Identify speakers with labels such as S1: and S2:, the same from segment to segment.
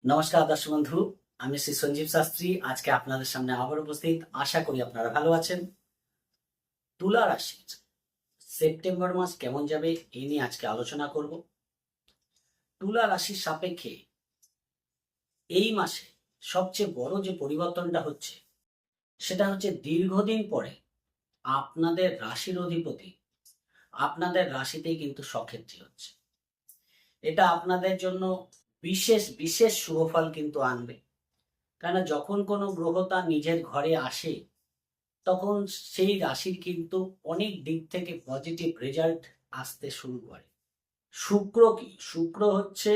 S1: নমস্কার দর্শক বন্ধু, আমি শ্রী সঞ্জীব শাস্ত্রী। আজকে আপনাদের সামনে আবার উপস্থিত। আশা করি আপনারা ভালো আছেন। তুলা রাশির সেপ্টেম্বর মাস কেমন যাবে এই নিয়ে আজকে আলোচনা করব। তুলা রাশির সাপেক্ষে এই মাসে সবচেয়ে বড় যে পরিবর্তনটা হচ্ছে সেটা হচ্ছে দীর্ঘদিন পরে আপনাদের রাশির অধিপতি আপনাদের রাশিতেই কিন্তু সক্ষেত্রী হচ্ছে। এটা আপনাদের জন্য বিশেষ বিশেষ শুভফল কিন্তু আনবে। কেন, যখন কোনো গ্রহ তার নিজের ঘরে আসে তখন সেই রাশির কিন্তু অনেক দিক থেকে পজিটিভ রেজাল্ট আসতে শুরু করে। শুক্র কি? শুক্র হচ্ছে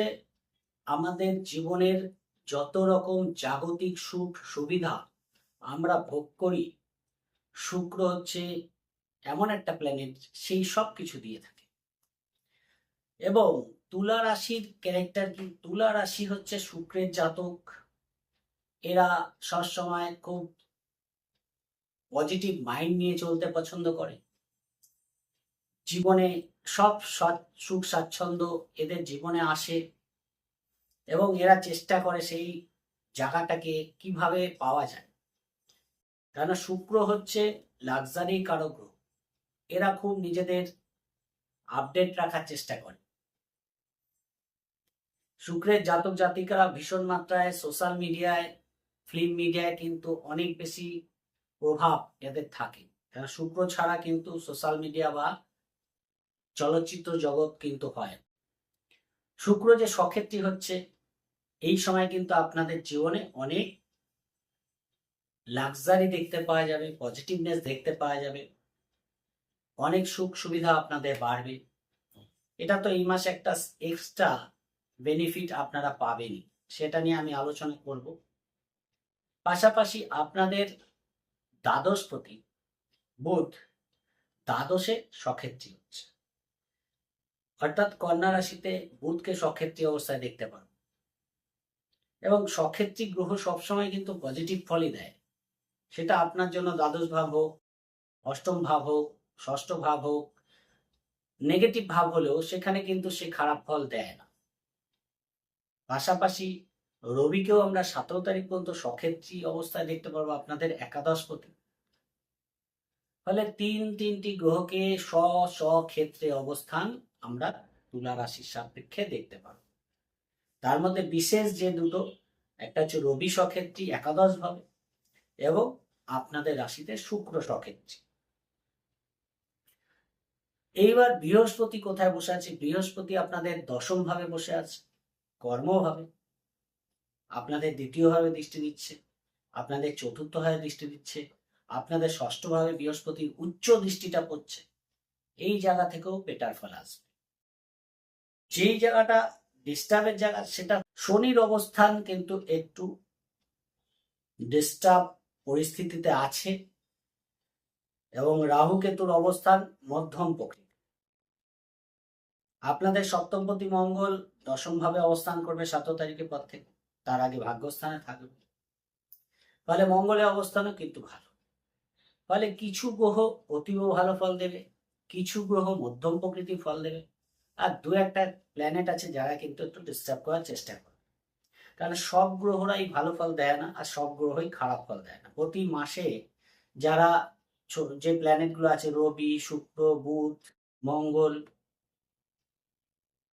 S1: আমাদের জীবনের যত রকম জাগতিক সুখ সুবিধা আমরা ভোগ করি, শুক্র হচ্ছে এমন একটা প্ল্যানেট সেই সব কিছু দিয়ে থাকে। এবং তুলা রাশির ক্যারেক্টার কি? তুলা রাশি হচ্ছে শুক্রের জাতক। এরা সবসময় খুব পজিটিভ মাইন্ড নিয়ে চলতে পছন্দ করে। জীবনে সব সুখ স্বাচ্ছন্দ্য এদের জীবনে আসে এবং এরা চেষ্টা করে সেই জায়গাটাকে কিভাবে পাওয়া যায়। কেন, শুক্র হচ্ছে লাক্সারি কারক গ্রহ। এরা খুব নিজেদের আপডেট রাখার চেষ্টা করে। শুক্রের জাতক জাতিকারা ভীষণ মাত্রায় সোশ্যাল মিডিয়ায়, ফিল্ম মিডিয়ায় কিন্তু অনেক বেশি প্রভাব এদের থাকে। কেন, শুক্র ছাড়া কিন্তু সোশ্যাল মিডিয়া বা চলচ্চিত্র জগৎ কিন্তু হয়। শুক্র যে সক্ষেত্রী হচ্ছে, এই সময় কিন্তু আপনাদের জীবনে অনেক লাক্সারি দেখতে পাওয়া যাবে, পজিটিভনেস দেখতে পাওয়া যাবে, অনেক সুখ সুবিধা আপনাদের বাড়বে। এটা তো এই মাসে একটা এক্সট্রা বেনিফিট আপনারা পাবেনই, সেটা নিয়ে আমি আলোচনা করব। পাশাপাশি আপনাদের দ্বাদশপতি বুধ দ্বাদশে সক্ষেত্রী হচ্ছে, অর্থাৎ কন্যা রাশিতে বুধকে সক্ষেত্রী অবস্থায় দেখতে পারো। এবং সক্ষেত্রী গ্রহ সবসময় কিন্তু পজিটিভ ফলই দেয়, সেটা আপনার জন্য দ্বাদশ ভাব হোক, অষ্টম ভাব হোক, ষষ্ঠ ভাব হোক। নেগেটিভ ভাব হলেও সেখানে কিন্তু সে খারাপ ফল দেয় না। পাশাপাশি রবিকেও আমরা 17 তারিখ পর্যন্ত সক্ষেত্রী অবস্থায় দেখতে পারবো আপনাদের একাদশপতি। ফলে তিনটি গ্রহকে স্ব ক্ষেত্রে অবস্থান আমরা তুলা রাশির সাপেক্ষে দেখতে পারবো। তার মধ্যে বিশেষ যে দুটো, একটা হচ্ছে রবি সক্ষেত্রী একাদশ ভাবে এবং আপনাদের রাশিতে শুক্র সক্ষেত্রী। এইবার বৃহস্পতি কোথায় বসে আছে? বৃহস্পতি আপনাদের দশম ভাবে বসে আছে, কর্মভাবে। আপনাদের দ্বিতীয় ভাবে দৃষ্টি দিচ্ছে, আপনাদের চতুর্থ ভাবে দৃষ্টি দিচ্ছে, আপনাদের ষষ্ঠ ভাবে বৃহস্পতির উচ্চ দৃষ্টিটা পড়ছে। এই জায়গা থেকেও বেটার ফল আসবে। যেই জায়গাটা ডিস্টার্বের জায়গা, সেটা শনির অবস্থান কিন্তু একটু ডিস্টার্ব পরিস্থিতিতে আছে এবং রাহু কেতুর অবস্থান মধ্যম প্রকৃতি। আপনাদের সপ্তমপতি মঙ্গল দশম ভাবে অবস্থান করবে 17 তারিখের পর থেকে, তার আগে ভাগ্যস্থানে থাকবে। ফলে মঙ্গলের অবস্থানও কিন্তু ভালো। ফলে কিছু গ্রহ অতীব ভালো ফল দেবে, কিছু গ্রহ মধ্যম প্রকৃতির ফল দেবে, আর দু একটা প্ল্যানেট আছে যারা কিন্তু একটু ডিস্টার্ব করার চেষ্টা করে। কারণ সব গ্রহরাই ভালো ফল দেয় না, আর সব গ্রহই খারাপ ফল দেয় না। প্রতি মাসে যারা যে প্ল্যানেটগুলো আছে, রবি, শুক্র, বুধ, মঙ্গল,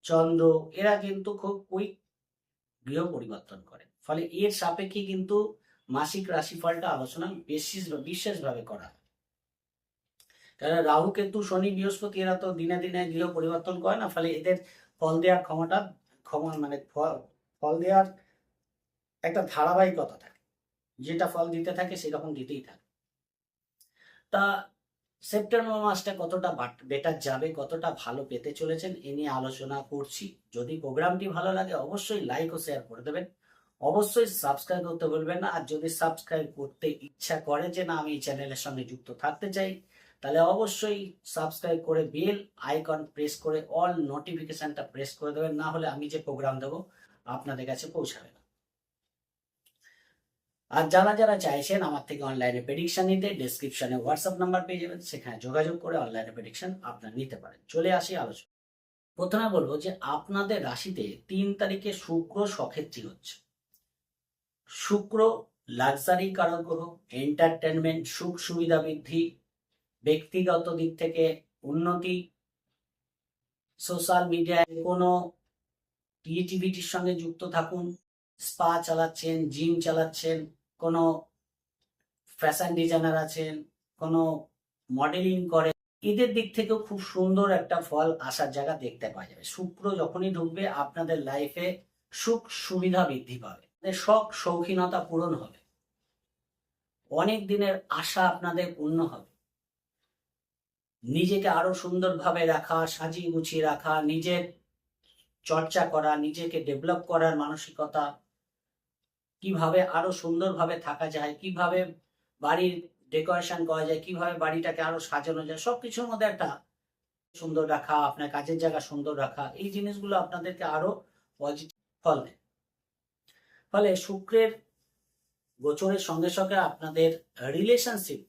S1: চন্দ্র, এরা কিন্তু খুব কুইক গৃহ পরিবর্তন করে। ফলে এর সাপেক্ষে কিন্তু মাসিক রাশিফলটা আলোচনা বিশেষভাবে করা হয়। কারণ রাহু কেতু শনি বৃহস্পতি এরা তো দিনে দিনে গৃহ পরিবর্তন করে না, ফলে এদের ফল দেওয়ার মানে ফল দেওয়ার একটা ধারাবাহিকতা থাকে। যেটা ফল দিতে থাকে সেরকম দিতেই থাকে। তা সেপ্টেম্বর মাসটা কতটা বেটার যাবে, কতটা ভালো পেতে চলেছেন এ নিয়ে আলোচনা করছি। যদি প্রোগ্রামটি ভালো লাগে অবশ্যই লাইক ও শেয়ার করে দেবেন, অবশ্যই সাবস্ক্রাইব করতে বলবেন না। আর যদি সাবস্ক্রাইব করতে ইচ্ছা করে যে না আমি এই চ্যানেলের সঙ্গে যুক্ত থাকতে চাই, তাহলে অবশ্যই সাবস্ক্রাইব করে বেল আইকন প্রেস করে অল নোটিফিকেশনটা প্রেস করে দেবেন, না হলে আমি যে প্রোগ্রাম দেবো আপনাদের কাছে পৌঁছাবে না। আর যারা যারা চাইছেন আমার থেকে অনলাইনে প্রেডিকশন নিতে, ডেসক্রিপশনে হোয়াটসঅ্যাপ নাম্বার পেয়ে যাবেন, সেখানে যোগাযোগ করে অনলাইনে প্রেডিকশন আপনারা নিতে পারেন। চলে আসি আলোচনা। প্রথমে বলবো যে আপনাদের রাশিতে 3 তারিখে শুক্র সক্ষেত্রী হচ্ছে। শুক্র লাক্সারি কারক গ্রহ, এন্টারটেনমেন্ট, সুখ সুবিধা বৃদ্ধি, ব্যক্তিগত দিক থেকে উন্নতি, সোশ্যাল মিডিয়ায় কোনো ক্রিয়েটিভিটির সঙ্গে যুক্ত থাকুন, স্পা চালাচ্ছেন, জিম চালাচ্ছেন, কোনো ফ্যাশন ডিজাইনার আছেন, কোনো মডেলিং করে, এদের দিক থেকেও খুব সুন্দর একটা ফল আসার জায়গা দেখতে পাওয়া যাবে। শুক্র যখনই ঢুকবে আপনাদের লাইফে সুখ সুবিধা বৃদ্ধি পাবে, শখ শৌখিনতা পূরণ হবে, অনেক দিনের আশা আপনাদের পূর্ণ হবে, নিজেকে আরো সুন্দরভাবে রাখা, সাজিয়ে গুছিয়ে রাখা, নিজের চর্চা করা, নিজেকে ডেভেলপ করার মানসিকতা, কিভাবে আরো সুন্দরভাবে থাকা যায়, কিভাবে বাড়ির ডেকোরেশন করা যায়, কিভাবে বাড়িটাকে আরো সাজানো যায়, সবকিছুর মধ্যে একটা সুন্দর রাখা, আপনার কাজের জায়গা সুন্দর রাখা, এই জিনিসগুলো আপনাদেরকে আরো পজিটিভ ফল দেয়। ফলে শুক্রের গোচরের সঙ্গে সঙ্গে আপনাদের রিলেশনশিপ,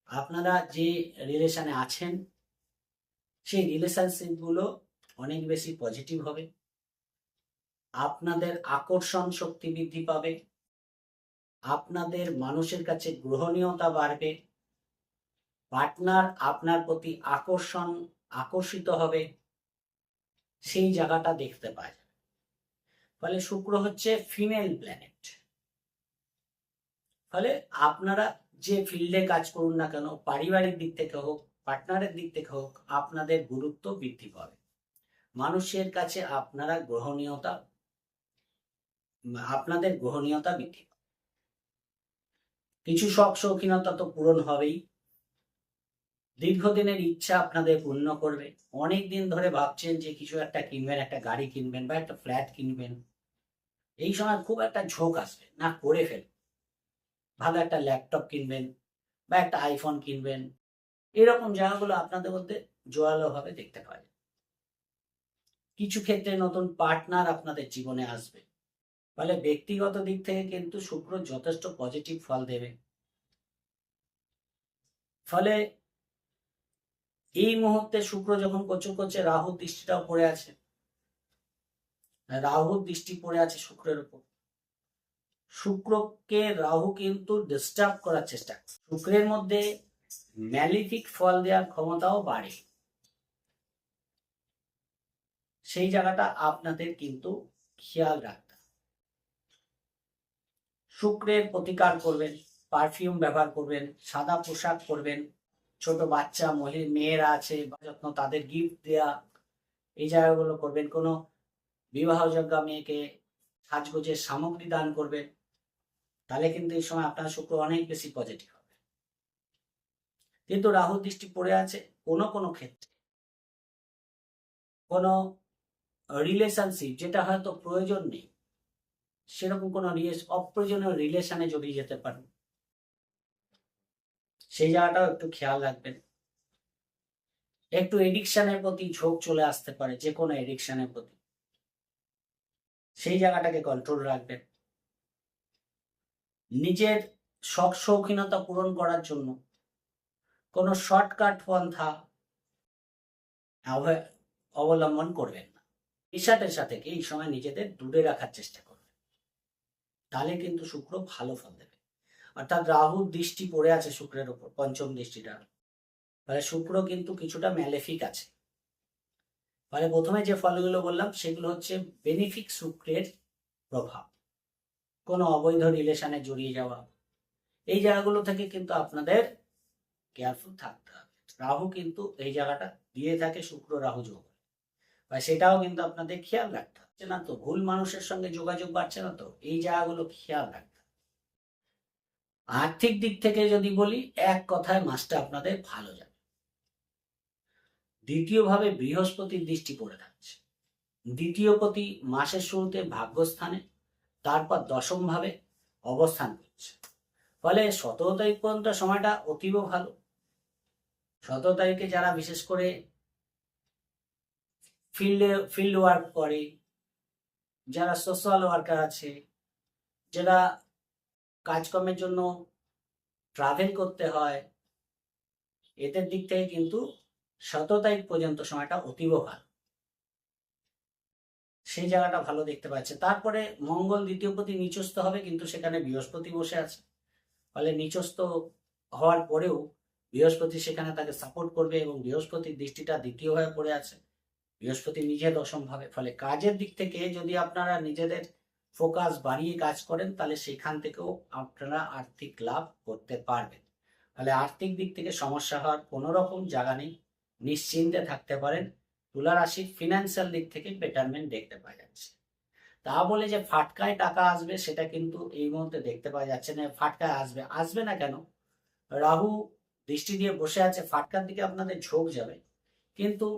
S1: আপনারা যে রিলেশনে আছেন সেই রিলেশনশিপ গুলো অনেক বেশি পজিটিভ হবে, আপনাদের আকর্ষণ শক্তি বৃদ্ধি পাবে, আপনাদের মানুষের কাছে গ্রহণীয়তা বাড়বে, পার্টনার আপনার প্রতি আকর্ষিত হবে, সেই জায়গাটা দেখতে পাওয়া যাবে। ফলে শুক্র হচ্ছে ফিমেল প্ল্যানেট। ফলে আপনারা যে ফিল্ডে কাজ করুন না কেন, পারিবারিক দিক থেকে হোক, পার্টনারের দিক থেকে হোক, আপনাদের গুরুত্ব বৃদ্ধি পাবে, মানুষের কাছে আপনাদের গ্রহণীয়তা বৃদ্ধি পাবে। কিছু শখ শৌখিনতা তো পূরণ হবেই, দীর্ঘদিনের ইচ্ছা আপনাদের পূর্ণ করবে। অনেক দিন ধরে ভাবছেন যে কিছু একটা কিনবেন, একটা গাড়ি কিনবেন বা একটা ফ্ল্যাট কিনবেন, এই সময় খুব একটা ঝোঁক আসবে, না করে ফেলবেন, ভালো একটা ল্যাপটপ কিনবেন বা একটা আইফোন কিনবেন, এরকম জায়গাগুলো আপনাদের মধ্যে জোরালো ভাবে দেখতে পাওয়া যায়। কিছু ক্ষেত্রে নতুন পার্টনার আপনাদের জীবনে আসবে। ফলে ব্যক্তিগত দিক থেকে কিন্তু শুক্র যথেষ্ট পজিটিভ ফল দেবে। ফলে এই মুহূর্তে শুক্র যখন গোচর করছে, রাহুর দৃষ্টিটাও পড়ে আছে, রাহুর দৃষ্টি পড়ে আছে শুক্রের উপর। শুক্রকে রাহু কিন্তু ডিস্টার্ব করার চেষ্টা করে, শুক্রের মধ্যে ম্যালিফিক ফল দেওয়ার ক্ষমতাও বাড়ে, সেই জায়গাটা আপনাদের কিন্তু খেয়াল রাখতে হবে। শুক্রের প্রতিকার করবেন, পারফিউম ব্যবহার করবেন, সাদা পোশাক পরবেন, ছোট বাচ্চা মেয়েরা আছে যত্ন, তাদের গিফট দেয়া, এই জায়গাগুলো করবেন। কোনো বিবাহযোগ্যা মেয়েকে সাজগোজের সামগ্রী দান করবেন, তাহলে কিন্তু এই সময় আপনার শুক্র অনেক বেশি পজিটিভ হবে। কিন্তু রাহু দৃষ্টি পড়ে আছে কোনো কোনো ক্ষেত্রে, কোনো রিলেশনশিপ যেটা হয়তো প্রয়োজন নেই, সেরকম কোনো অপ্রয়োজনীয় রিলেশনে জড়িয়ে যেতে পারেন, সেই জায়গাটাও একটু খেয়াল রাখবেন। একটু এডিকশনের প্রতি ঝোঁক চলে আসতে পারে, যে কোনো এডিকশনের প্রতি, সেই জায়গাটাকে কন্ট্রোল রাখবেন। নিজের শখ শৌখিনতা পূরণ করার জন্য কোনো শর্টকাট পন্থা অবলম্বন করবেন না, পেশাটের সাথে এই সময় নিজেদের দূরে রাখার চেষ্টা করবেন, তাহলে কিন্তু শুক্র ভালো ফল দেবে। অর্থাৎ রাহুর দৃষ্টি পড়ে আছে শুক্রের উপর, পঞ্চম দৃষ্টিটা, ফলে শুক্র কিন্তু কিছুটা ম্যালেফিক আছে। ফলে প্রথমে যে ফলগুলো বললাম সেগুলো হচ্ছে বেনিফিক শুক্রের প্রভাব, কোনো অবৈধ রিলেশনে জড়িয়ে যাওয়া, এই জায়গাগুলো থেকে কিন্তু আপনাদের কেয়ারফুল থাকতে হবে। রাহু কিন্তু এই জায়গাটা দিয়ে থাকে, শুক্র রাহু যোগ, বা সেটাও কিন্তু আপনাদের খেয়াল রাখতে হবে না, তো ভুল মানুষের সঙ্গে যোগাযোগ বাড়ছে না, তো এই জায়গাগুলো খেয়াল রাখতে হবে। আর্থিক দিক থেকে যদি বলি, এক কথায় মাসটা আপনাদের ভালো যাবে। দ্বিতীয়ভাবে বৃহস্পতির দৃষ্টি পড়ে থাকছে, দ্বিতীয়পতি মাসের শুরুতে ভাগ্যস্থানে, তারপর দশম ভাবে অবস্থান করছে। ফলে 17 তারিখ পর্যন্ত সময়টা অতীব ভালো। 17 তারিখে যারা বিশেষ করে ফিল্ড ওয়ার্ক করে, যারা সোশ্যাল ওয়ার্কার আছে, যারা কাজকর্মের জন্য ট্রাভেল করতে হয়, এদের দিক থেকে কিন্তু 17 তারিখ পর্যন্ত সময়টা অতীব ভালো। সেই জায়গাটা ভালো দেখতে পাচ্ছে। তারপরে মঙ্গল দ্বিতীয় পতি নিচস্থ হবে, কিন্তু সেখানে বৃহস্পতি বসে আছে, ফলে নিচস্থ হওয়ার পরেও বৃহস্পতি সেখানে তাকে সাপোর্ট করবে এবং বৃহস্পতির দৃষ্টিটা দ্বিতীয় হয়ে পড়ে আছে, বৃহস্পতি নিজে দশম ভাবে। ফলে কাজের দিক থেকে যদি আপনারা নিজেদের ফোকাস বাড়িয়ে কাজ করেন, তাহলে সেখান থেকেও আপনারা আর্থিক লাভ করতে পারবেন। ফলে আর্থিক দিক থেকে সমস্যা হওয়ার কোনো রকম জায়গা নেই, নিশ্চিন্তে থাকতে পারেন। তুলা রাশির ফিনান্সিয়াল দিক থেকে বেটারমেন্ট দেখতে পাওয়া যাচ্ছে। তা বলে যে ফাটকায় টাকা আসবে সেটা কিন্তু এই মুহূর্তে দেখতে পাওয়া যাচ্ছে না। ফাটকায় আসবে, আসবে না কেন? রাহু দৃষ্টি দিয়ে বসে আছে, ফাটকার দিকে আপনাদের ঝোঁক যাবে, কিন্তু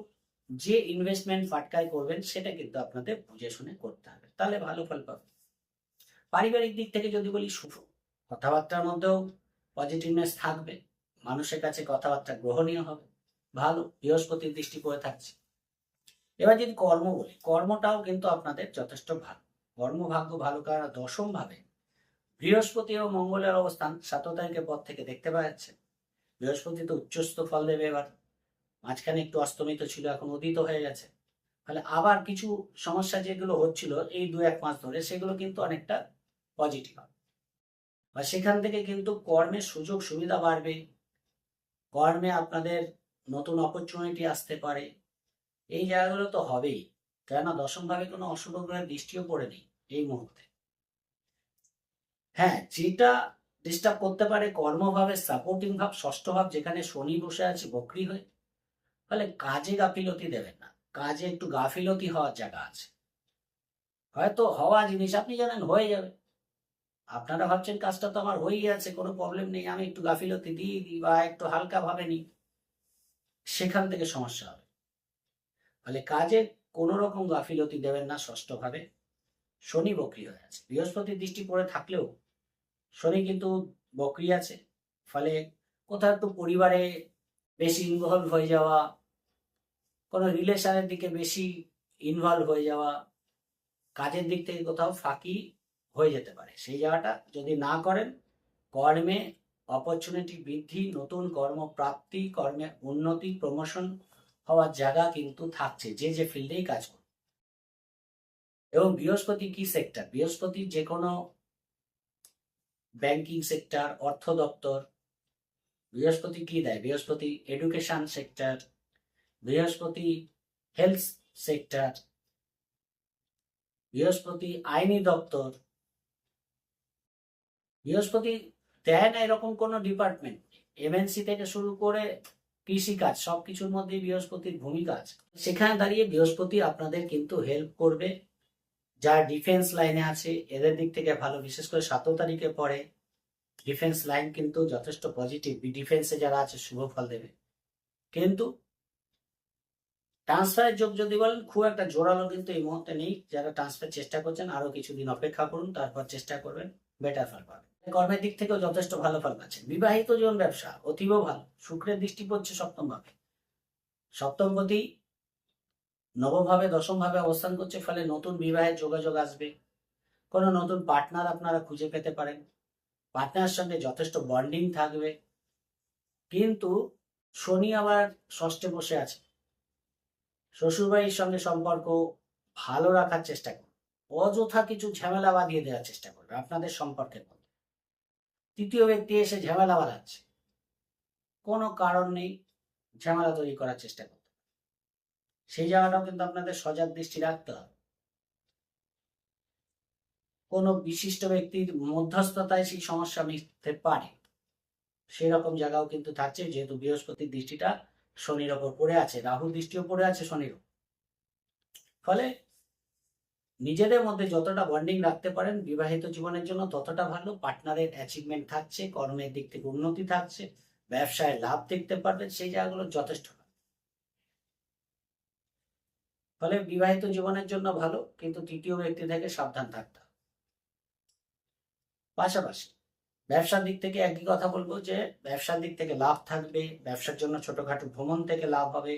S1: যে ইনভেস্টমেন্ট ফাটকায় করবেন সেটা কিন্তু আপনাদের বুঝে শুনে করতে হবে, তাহলে ভালো ফল পাবেন। পারিবারিক দিক থেকে যদি বলি, শুভ, কথাবার্তার মধ্যেও পজিটিভনেস থাকবে, মানুষের কাছে কথাবার্তা গ্রহণীয় হবে, ভালো, বৃহস্পতির দৃষ্টি পড়ে থাকছে। এবার যদি কর্ম বলি, কর্মটাও কিন্তু আপনাদের যথেষ্ট ভালো, কর্মভাগ্য ভালো। কারণ দশম ভাবে বৃহস্পতি ও মঙ্গলের অবস্থান 7 তারিখের পর থেকে দেখতে পাওয়া যাচ্ছে। বৃহস্পতি তো উচ্চস্থ ফল দেবে, এবার মাঝখানে একটু অস্তমিত ছিল, এখন উদিত হয়ে গেছে। তাহলে আবার কিছু সমস্যা যেগুলো হচ্ছিল এই 2-1 মাস ধরে, সেগুলো কিন্তু অনেকটা পজিটিভ হবে, আর সেখান থেকে কিন্তু কর্মের সুযোগ সুবিধা বাড়বে, কর্মে আপনাদের নতুন অপরচুনিটি আসতে পারে। এই জায়গাগুলো তো হবেই, কেননা দশম ভাবে কোনো অশুভ গ্রহের দৃষ্টিও পড়েনি এই মুহূর্তে। হ্যাঁ, যেটা ডিস্টার্ব করতে পারে কর্মভাবে সাপোর্টিং ভাব, ষষ্ঠ ভাব, যেখানে শনি বসে আছে বক্রী হয়ে, ফলে কাজে গাফিলতি দেবেন না, কাজে একটু গাফিলতি হওয়ার জায়গা আছে। হয়তো হওয়া জিনিস আপনি জানেন হয়ে যাবে, আপনারা ভাবছেন কাজটা তো আমার হয়েই আছে, কোনো প্রবলেম নেই, আমি একটু গাফিলতি দিয়ে দিই বা একটু হালকা ভাবে নিই, সেখান থেকে সমস্যা হবে। ফলে কাজে কোনো রকম গাফিলতি দেবেন না। ষষ্ঠ ভাবে শনি বক্রী হয়ে আছে, বৃহস্পতির দৃষ্টি পড়ে থাকলেও শনি কিন্তু বক্রী আছে, ফলে কোথাও একটু পরিবারে বেশি ইনভলভ হয়ে যাওয়া, কোনো রিলেশনের দিকে বেশি ইনভলভ হয়ে যাওয়া, কাজের দিক থেকে কোথাও ফাঁকি হয়ে যেতে পারে। সেই জায়গাটা যদি না করেন, কর্মে অপরচুনিটি বৃদ্ধি, নতুন কর্মপ্রাপ্তি, কর্মে উন্নতি, প্রমোশন হওয়ার জায়গা কিন্তু থাকছে, যে যে ফিল্ডেই কাজ করে। এবং বৃহস্পতি কি সেক্টর? বৃহস্পতি যে কোনো ব্যাংকিং সেক্টর, অর্থ দপ্তর। বৃহস্পতি কি দেয়? বৃহস্পতি এডুকেশন সেক্টর, বৃহস্পতি হেলথ সেক্টর, বৃহস্পতি আইনি দপ্তর। বৃহস্পতি দেয় না এরকম কোন ডিপার্টমেন্ট, এমএনসি থেকে শুরু করে কৃষিকাজ, সবকিছুর মধ্যে বৃহস্পতির ভূমিকা আছে। সেখানে দাঁড়িয়ে বৃহস্পতি আপনাদের কিন্তু হেল্প করবে। যারা ডিফেন্স লাইনে আছে এদের দিক থেকে ভালো, বিশেষ করে 7 তারিখে পরে ডিফেন্স লাইন কিন্তু যথেষ্ট পজিটিভ, ডিফেন্সে যারা আছে শুভ ফল দেবে। কিন্তু ট্রান্সফারের যোগ যদি বলেন, খুব একটা জোরালো কিন্তু এই মুহূর্তে নেই। যারা ট্রান্সফার চেষ্টা করছেন আরো কিছুদিন অপেক্ষা করুন, তারপর চেষ্টা করবেন, বেটার ফল পাবেন। কর্মের দিক থেকেও যথেষ্ট ভালো ফল পাচ্ছেন। বিবাহিত জীবন, ব্যবসা অতীব ভালো, শুক্রের দৃষ্টি পড়ছে সপ্তম ভাবে, সপ্তমপতি নবম ভাবে দশম ভাবে অবস্থান করছে, ফলে নতুন বিবাহের যোগাযোগ আসবে, কোনো নতুন পার্টনার আপনারা খুঁজে পেতে পারেন, পার্টনারের সঙ্গে যথেষ্ট বন্ডিং থাকবে। কিন্তু শনি আবার ষষ্ঠে বসে আছে, শ্বশুরবাড়ির সঙ্গে সম্পর্ক ভালো রাখার চেষ্টা করবে, অযথা কিছু ঝামেলা বাঁধিয়ে দেওয়ার চেষ্টা করবে আপনাদের সম্পর্কের মধ্যে। তৃতীয় ব্যক্তি এসে ঝামেলা বাঁধাচ্ছে, কোনো কারণ নেই, ঝামেলা তৈরি করার চেষ্টা করতে, সেই জায়গাটাও কিন্তু আপনাদের সজাগ দৃষ্টি রাখতে হবে। কোনো বিশিষ্ট ব্যক্তির মধ্যস্থতায় সেই সমস্যা মিটতে পারে, সেরকম জায়গাও কিন্তু থাকছে, যেহেতু বৃহস্পতির দৃষ্টিটা শনির ওপর পড়ে আছে, রাহুর দৃষ্টিও পড়ে আছে শনির। ফলে নিজেদের মধ্যে যতটা বন্ডিং রাখতে পারেন বিবাহিত জীবনের জন্য ততটা ভালো। পার্টনারের অ্যাচিভমেন্ট থাকছে, কর্মের দিক থেকে উন্নতি থাকছে, ব্যবসায় লাভ দেখতে পারবেন, সেই জায়গাগুলো যথেষ্ট ভালো। ফলে বিবাহিত জীবনের জন্য ভালো, কিন্তু তৃতীয় ব্যক্তি থেকে সাবধান থাকতে হবে। পাশাপাশি ব্যবসার দিক থেকে একই কথা বলবো, যে ব্যবসার দিক থেকে লাভ থাকবে, ব্যবসার জন্য ছোটখাটো ভ্রমণ থেকে লাভ হবে,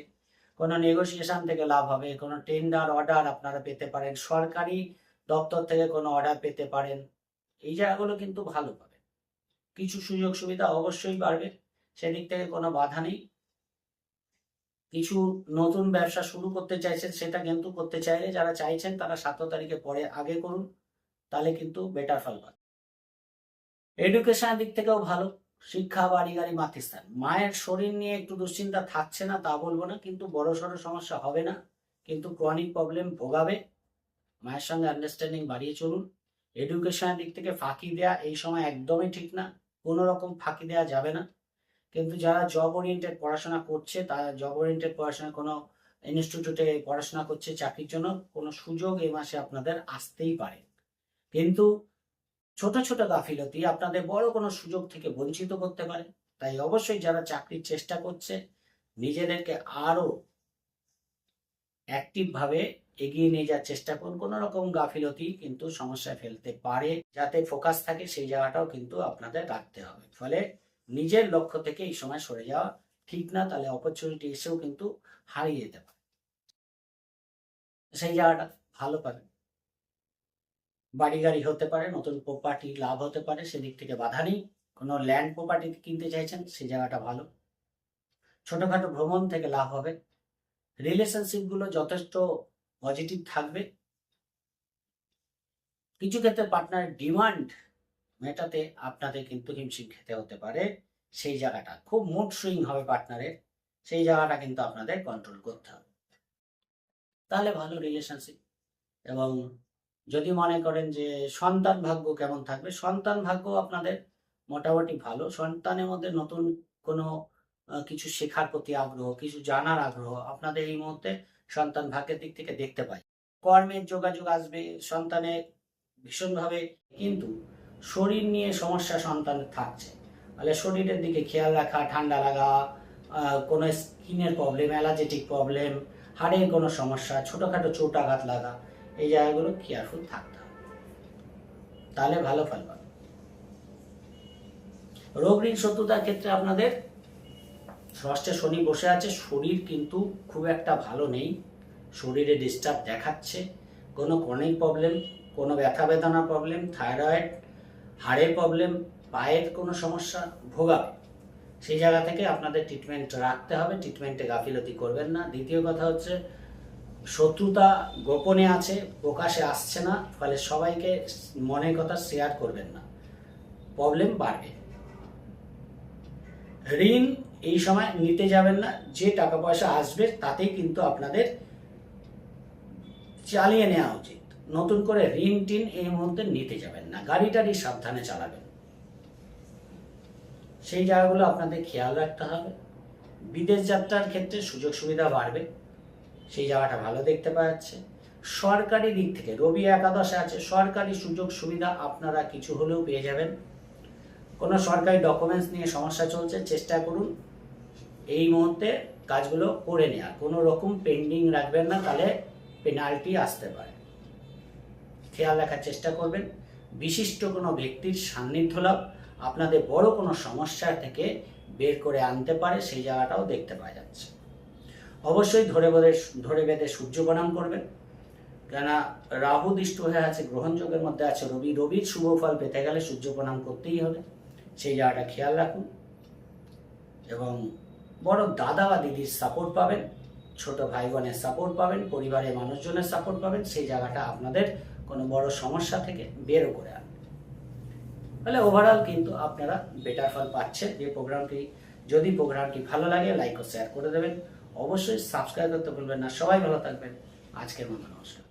S1: কোনো নেগোসিয়েশন থেকে লাভ হবে, কোনো টেন্ডার অর্ডার আপনারা পেতে পারেন, সরকারি দপ্তর থেকে কোনো অর্ডার পেতে পারেন, এই জায়গাগুলো কিন্তু ভালো পাবে। কিছু সুযোগ সুবিধা অবশ্যই বাড়বে, সেদিক থেকে কোনো বাধা নেই। কিছু নতুন ব্যবসা শুরু করতে চাইছেন, সেটা কিন্তু করতে চাইলে যারা চাইছেন তারা 17 তারিখে পরে আগে করুন, তাহলে কিন্তু বেটার ফল পাবেন। এডুকেশনের দিক থেকেও ভালো, শিক্ষা, বাড়ি গাড়ি, মাতৃস্থান। মায়ের শরীর নিয়ে একটু দুশ্চিন্তা থাকছে না তা বলবো না, কিন্তু বড়সড় সমস্যা হবে না, কিন্তু ক্রনিক প্রবলেম ভোগাবে। মায়ের সঙ্গে আন্ডারস্ট্যান্ডিং বাড়িয়ে চলুন। এডুকেশনের দিক থেকে ফাঁকি দেওয়া এই সময় একদমই ঠিক না, কোনো রকম ফাঁকি দেওয়া যাবে না। কিন্তু যারা জব ওরিয়েন্টেড পড়াশোনা করছে, তারা জব ওরিয়েন্টেড পড়াশোনা কোনো ইনস্টিটিউটে পড়াশোনা করছে চাকরির জন্য, কোনো সুযোগ এই মাসে আপনাদের আসতেই পারে, কিন্তু ছোট ছোট গাফিলতি আপনাদের বড় কোনো সুযোগ থেকে বঞ্চিত করতে পারে। তাই অবশ্যই যারা চাকরির চেষ্টা করছে, নিজেদেরকে আরো অ্যাক্টিভ ভাবে এগিয়ে নিয়ে যাওয়ার চেষ্টা করুন। কোনো রকম গাফিলতি কিন্তু সমস্যায় ফেলতে পারে, যাতে ফোকাস থাকে সেই জায়গাটাও কিন্তু আপনাদের রাখতে হবে। ফলে নিজের লক্ষ্য থেকে এই সময় সরে যাওয়া ঠিক না, তাহলে অপরচুনিটি এসেও কিন্তু হারিয়ে যেতে পারে, সেই জায়গাটা ভালো পাবেন। বাড়ি গাড়ি হতে পারে, নতুন প্রপার্টি লাভ হতে পারে, সেদিক থেকে বাধা নেই। কোনো ল্যান্ড প্রপার্টি কিনতে চাইছেন, সেই জায়গাটা ভালো। ছোটখাটো ভ্রমণ থেকে লাভ হবে। রিলেশনশিপগুলো যথেষ্ট পজিটিভ থাকবে। কিছু ক্ষেত্রে পার্টনারের ডিমান্ড মেটাতে আপনাদের কিন্তু হিমশিম খেতে হতে পারে, সেই জায়গাটা খুব মুড সুইং হবে পার্টনারের, সেই জায়গাটা কিন্তু আপনাদের কন্ট্রোল করতে হবে, তাহলে ভালো রিলেশনশিপ। এবং যদি মনে করেন যে সন্তান ভাগ্য কেমন থাকবে, সন্তান ভাগ্য আপনাদের মোটামুটি ভালো। সন্তানের মধ্যে নতুন কোনো কিছু শেখার প্রতি আগ্রহ, কিছু জানার আগ্রহ আপনাদের এই মুহূর্তে সন্তান ভাগ্যের দিক থেকে দেখতে পাই। কর্মের যোগাযোগ আসবে সন্তানের ভীষণভাবে, কিন্তু শরীর নিয়ে সমস্যা সন্তানের থাকছে, তাহলে শরীরের দিকে খেয়াল রাখা, ঠান্ডা লাগা, কোনো স্কিনের প্রবলেম, অ্যালার্জেটিক প্রবলেম, হাড়ের কোনো সমস্যা, ছোটোখাটো চোট আঘাত লাগা, এই জায়গাগুলো কেয়ারফুল থাকতে হবে, তাহলে ভালো ফল পাবে। রোগ ঋণ শত্রুতার ক্ষেত্রে আপনাদের ষষ্ঠে শনি বসে আছে, শরীর কিন্তু খুব একটা ভালো নেই, শরীরে ডিস্টার্ব দেখাচ্ছে, কোনো ক্রনিক প্রবলেম, কোনো ব্যথা বেদনার প্রবলেম, থাইরয়েড, হাড়ের প্রবলেম, পায়ের কোনো সমস্যা ভোগাবে, সেই জায়গা থেকে আপনাদের ট্রিটমেন্ট রাখতে হবে, ট্রিটমেন্টে গাফিলতি করবেন না। দ্বিতীয় কথা হচ্ছে শত্রুতা গোপনে আছে, প্রকাশে আসছে না, ফলে সবাইকে মনের কথা শেয়ার করবেন না, প্রবলেম বাড়বে। ঋণ এই সময় নিতে যাবেন না, যে টাকা পয়সা আসবে তাতেই কিন্তু আপনাদের চালিয়ে নেওয়া উচিত। নতুন করে ঋণ টিন এই মুহূর্তে নিতে যাবেন না, গাড়ি টাড়ি সাবধানে চালাবেন, সেই জায়গাগুলো আপনাদের খেয়াল রাখতে হবে। বিদেশ যাত্রার ক্ষেত্রে সুযোগ সুবিধা বাড়বে, সেই জায়গাটা ভালো দেখতে পাওয়া যাচ্ছে। সরকারি দিক থেকে রবি একাদশে আছে, সরকারি সুযোগ সুবিধা আপনারা কিছু হলেও পেয়ে যাবেন। কোনো সরকারি ডকুমেন্টস নিয়ে সমস্যা চলছে, চেষ্টা করুন এই মুহূর্তে কাজগুলো করে নেওয়ার, কোনো রকম পেন্ডিং রাখবেন না, তাহলে পেনাল্টি আসতে পারে, খেয়াল রাখার চেষ্টা করবেন। বিশিষ্ট কোনো ব্যক্তির সান্নিধ্য লাভ আপনাদের বড় কোনো সমস্যা থেকে বের করে আনতে পারে, সেই জায়গাটাও দেখতে পাওয়া যাচ্ছে। অবশ্যই ধরে বেঁধে সূর্য প্রণাম করবেন, কেননা রাহু দৃষ্ট হয়ে আছে, গ্রহণযোগের মধ্যে আছে রবি, রবির শুভ ফল পেতে গেলে সূর্য প্রণাম করতেই হবে, সেই জায়গাটা খেয়াল রাখুন। এবং বড় দাদা বা দিদির সাপোর্ট পাবেন, ছোট ভাই বোনের সাপোর্ট পাবেন, পরিবারের মানুষজনের সাপোর্ট পাবেন, সেই জায়গাটা আপনাদের কোনো বড় সমস্যা থেকে বেরও করে আনবে। তাহলে ওভারঅল কিন্তু আপনারা বেটার ফল পাচ্ছেন। যদি প্রোগ্রামটি ভালো লাগে লাইক ও শেয়ার করে দেবেন, অবশ্যই সাবস্ক্রাইব করতে ভুলবেন না। সবাই ভালো থাকবেন, আজকের মতো নমস্কার।